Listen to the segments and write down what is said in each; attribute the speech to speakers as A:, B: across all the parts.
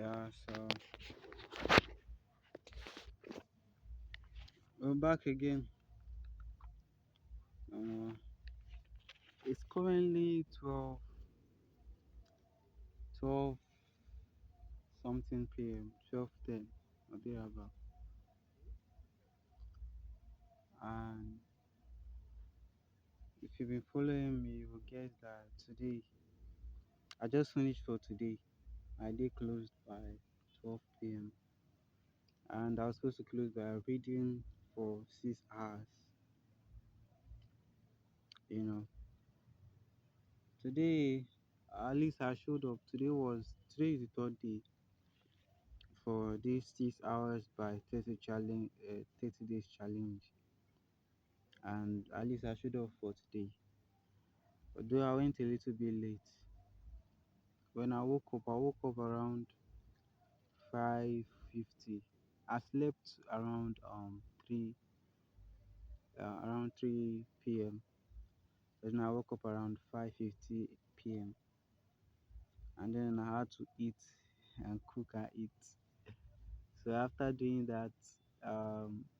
A: Yeah, so we're back again. Uh, it's currently 12 something p.m., 12:10 or thereabout. And if you've been following me, you will guess that today, I just finished for today. My day closed by 12 p.m. And I was supposed to close by reading for 6 hours. You know, today, at least I showed up. Today is the third day for this 6 hours by 30 challenge, 30 days challenge, and at least I showed up for today. Although I went a little bit late. When I woke up around 5:50. I slept around 3 p.m. Then I woke up around 5:50 p.m. and then I had to eat and cook and eat. So after doing that,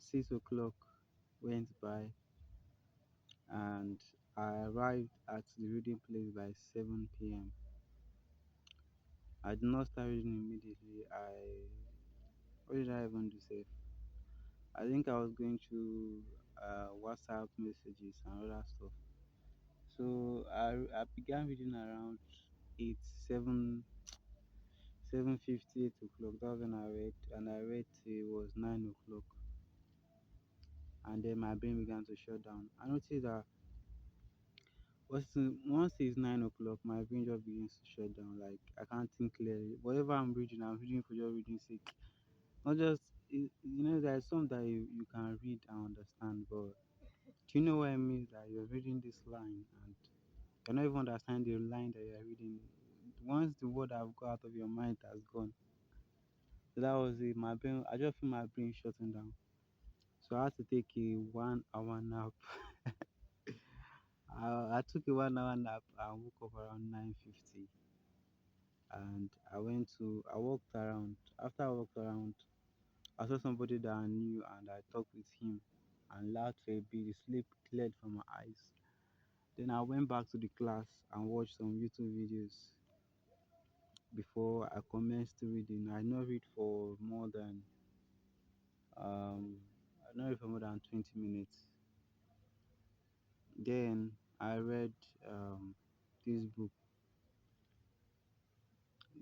A: 6 o'clock went by and I arrived at the reading place by 7 p.m. I did not start reading immediately. What did I even do? Say, I think I was going through WhatsApp messages and other stuff. So I began reading around 8, 7, 7:50, 8 o'clock. That was when I read, and I read till it was 9 o'clock, and then my brain began to shut down. I noticed that once it's 9 o'clock, my brain just begins to shut down. Like I can't think clearly. Whatever I'm reading for just reading sake. Not just there's some that you can read and understand, but do you know what I mean? That you're reading this line and you're not even understanding the line that you're reading. Once the word have got out of your mind has gone. So that was it. My brain, I just feel my brain shutting down. So I had to take a 1 hour nap. I took a 1 hour nap and woke up around 9:50, and I walked around. After I walked around, I saw somebody that I knew and I talked with him and laughed for a bit. The sleep cleared from my eyes. Then I went back to the class and watched some YouTube videos before I commenced reading. Um I not read for more than 20 minutes. Then I read this book,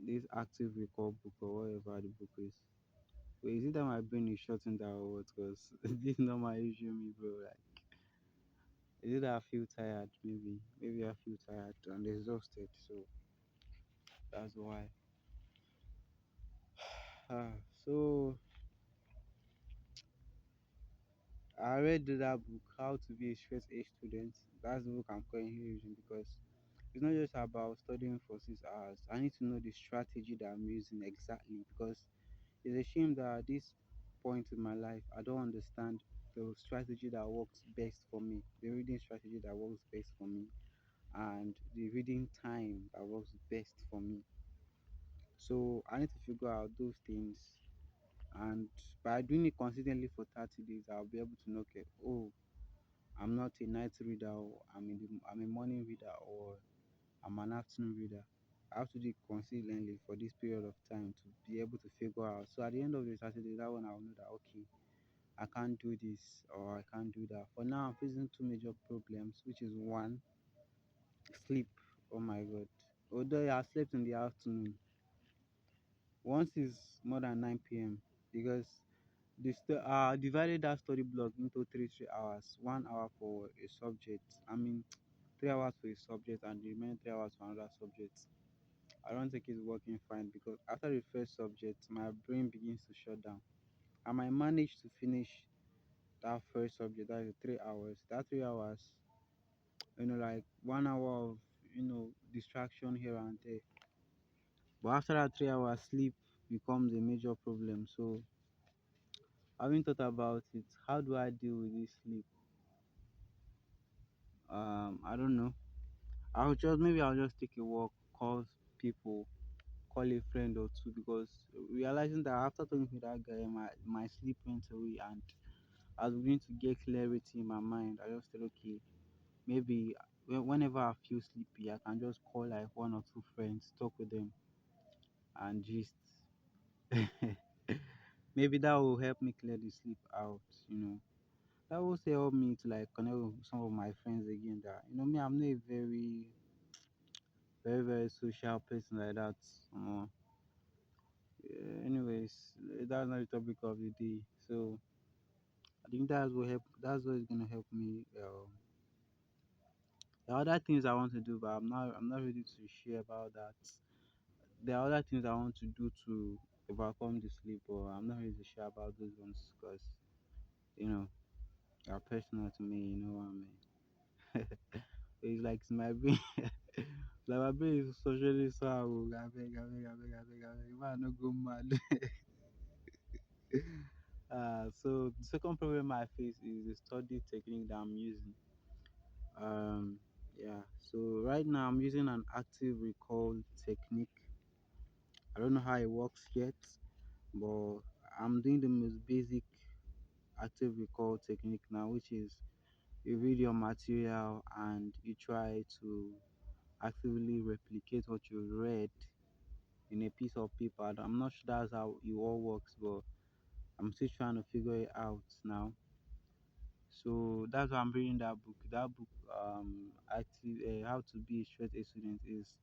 A: this active recall book or whatever the book is. Wait, is it that my brain is shutting down or what? Because this is not my usual me, bro. Like, is it that I feel tired? Maybe I feel tired and exhausted. So that's why. So I read that book, How to Be a Straight A Student. That's the book I'm currently using because it's not just about studying for 6 hours. I need to know the strategy that I'm using exactly because it's a shame that at this point in my life I don't understand the strategy that works best for me, the reading strategy that works best for me, and the reading time that works best for me. So I need to figure out those things, and by doing it consistently for 30 days, I'll be able to know, okay, oh, I'm not a night reader, or I'm a morning reader, or I'm an afternoon reader. I have to do it consistently for this period of time to be able to figure out. So at the end of the Saturday, that one I'll know that okay, I can't do this or I can't do that. For now, I'm facing two major problems, which is one, sleep. Oh my god. Although I slept in the afternoon, once it's more than 9 p.m. because divided that study block into three hours, 1 hour for a subject. I mean, 3 hours for a subject and the remaining 3 hours for another subject. I don't think it's working fine because after the first subject, my brain begins to shut down. I might manage to finish that first subject, that is 3 hours. That 3 hours, like 1 hour of, distraction here and there. But after that 3 hours, sleep becomes a major problem. So, having thought about it, how do I deal with this sleep? I don't know. Maybe I'll just take a walk, people, call a friend or two, because realizing that after talking to that guy, my sleep went away, and I was beginning to get clarity in my mind. I just said, okay, maybe whenever I feel sleepy, I can just call like one or two friends, talk with them, and just maybe that will help me clear the sleep out. You know, that will also help me to like connect with some of my friends again. That me, I'm not a very social person like that. Anyways, that's not the topic of the day. So I think that's what help. That's what is gonna help me. There are other things I want to do, but I'm not ready to share about that. There are other things I want to do to overcome the sleep, but I'm not ready to share about those ones because you know they're personal to me. You know what I mean? It's like it's my brain. Like my brain is socially sour. I beg. Man, no go mad. So the second problem I face is the study technique that I'm using. Um, yeah. So right now I'm using an active recall technique. I don't know how it works yet, but I'm doing the most basic active recall technique now, which is you read your material and you try to actively replicate what you read in a piece of paper. I'm not sure that's how it all works, but I'm still trying to figure it out now. So that's why I'm reading that book. That book, active, how to be a straight A student, is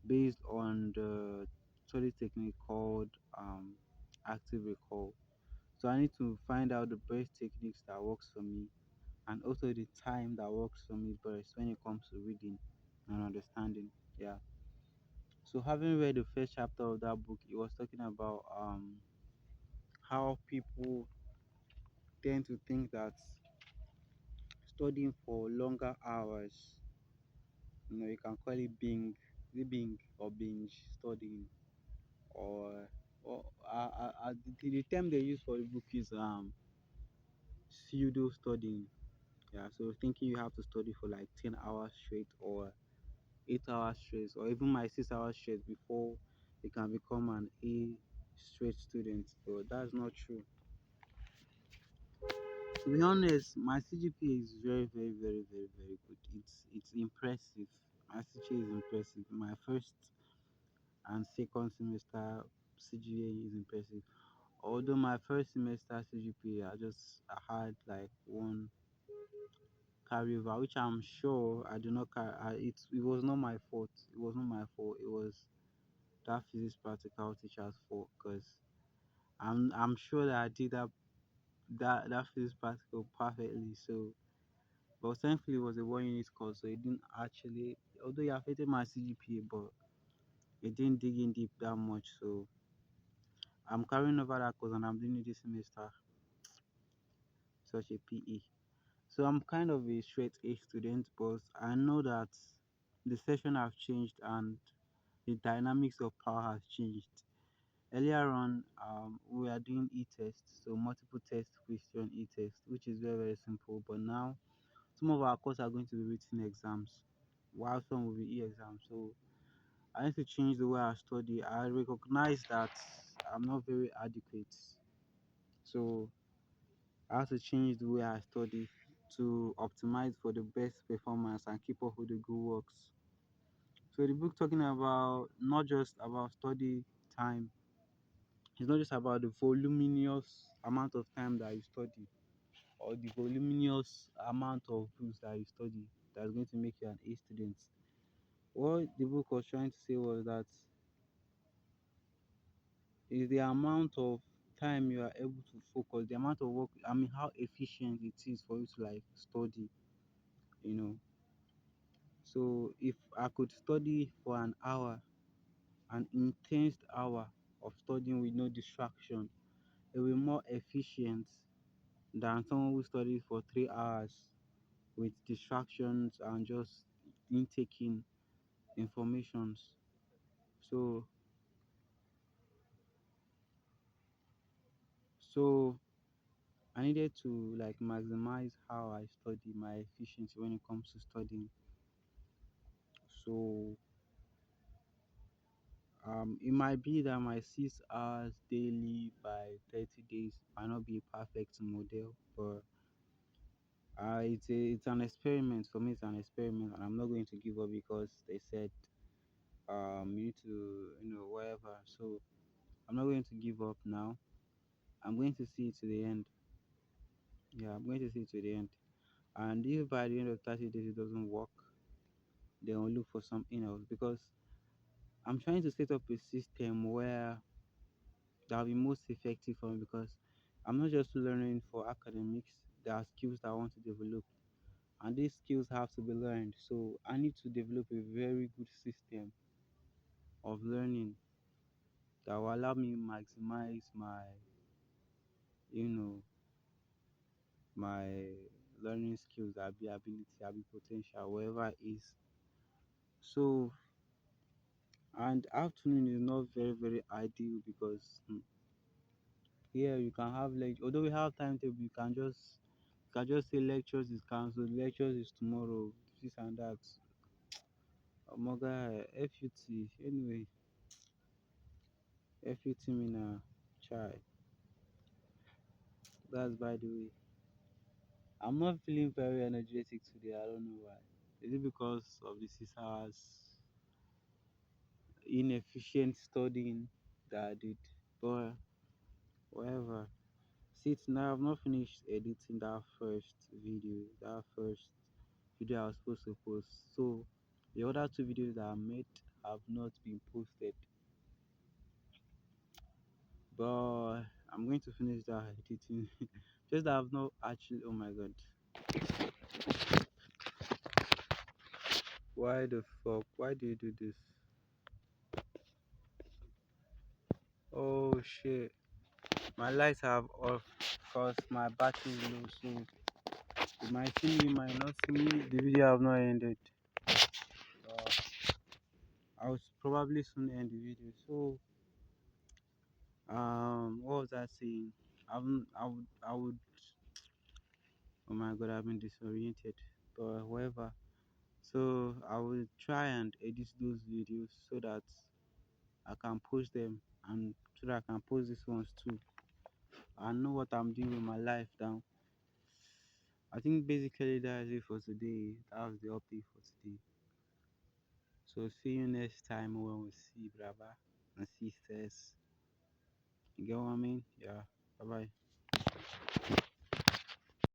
A: based on the study technique called active recall. So I need to find out the best techniques that works for me, and also the time that works for me best when it comes to reading and understanding. Yeah. So having read the first chapter of that book, it was talking about how people tend to think that studying for longer hours, you can call it bing, is it bing or binge studying, or the term they use for the book is pseudo studying. Yeah, so thinking you have to study for like 10 hours straight or 8 hours straight or even my 6 hours straight before you can become an A straight student. But that's not true. To be honest, my CGPA is very good. It's impressive. My CGPA is impressive. My first and second semester CGPA is impressive. Although my first semester CGPA, I had like one carryover, which I'm sure I do not carry. It was not my fault. It was not my fault. It was that physics practical teacher's fault, because I'm sure that I did that physics practical perfectly. So, but thankfully it was a 1 unit course, so it didn't actually. Although it affected my CGPA, but it didn't dig in deep that much. So I'm carrying over that course and I'm doing it this semester, such a PE. So I'm kind of a straight A student, but I know that the session have changed and the dynamics of power has changed. Earlier on, we are doing e-test, so multiple test question e-test, which is very simple. But now, some of our courses are going to be written exams, while some will be e-exams. So I need to change the way I study. I recognize that I'm not very adequate, so I have to change the way I study to optimize for the best performance and keep up with the good works. So the book talking about not just about study time. It's not just about the voluminous amount of time that you study or the voluminous amount of books that you study that's going to make you an A student. What the book was trying to say was that is the amount of time you are able to focus, the amount of work, I mean, how efficient it is for you to like study, you know. So if I could study for an hour, an intense hour of studying with no distraction, it will be more efficient than someone who studies for 3 hours with distractions and just intaking informations. So so I needed to like maximize how I study, my efficiency when it comes to studying. So It might be that my 6 hours daily by 30 days might not be a perfect model, but it's an experiment for me. It's an experiment, and I'm not going to give up because they said you need to, whatever. So I'm not going to give up now. I'm going to see it to the end. Yeah, I'm going to see it to the end. And if by the end of 30 days it doesn't work, then I'll look for something else, because I'm trying to set up a system where that'll be most effective for me, because I'm not just learning for academics. There are skills that I want to develop, and these skills have to be learned. So I need to develop a very good system of learning that will allow me maximize my, you know, my learning skills, abi ability, abi potential, wherever it is. So, and afternoon is not very very ideal because here you can have although we have timetable, you can just say lectures is cancelled, lectures is tomorrow, this and that. Omoga, FUT anyway, FUT me na chai. That's by the way. I'm not feeling very energetic today. I don't know why. Is it because of the 6 hours inefficient studying that I did? But whatever. See, now I've not finished editing that first video I was supposed to post. So the other two videos that I made have not been posted. But I'm going to finish that editing. Just that I've not actually. Oh my god. Why the fuck? Why do you do this? Oh shit. My lights have off because my battery is low. So you might see me, you might not see me. The video have not ended. Uh, I will probably soon end the video. So what was I saying? I would. Oh my god, I've been disoriented. But whatever. So I will try and edit those videos so that I can post them, and so that I can post these ones too. I know what I'm doing with my life now. I think basically that's it for today. That was the update for today. So see you next time when we see brother and sisters. You get what I mean? Yeah. Bye bye.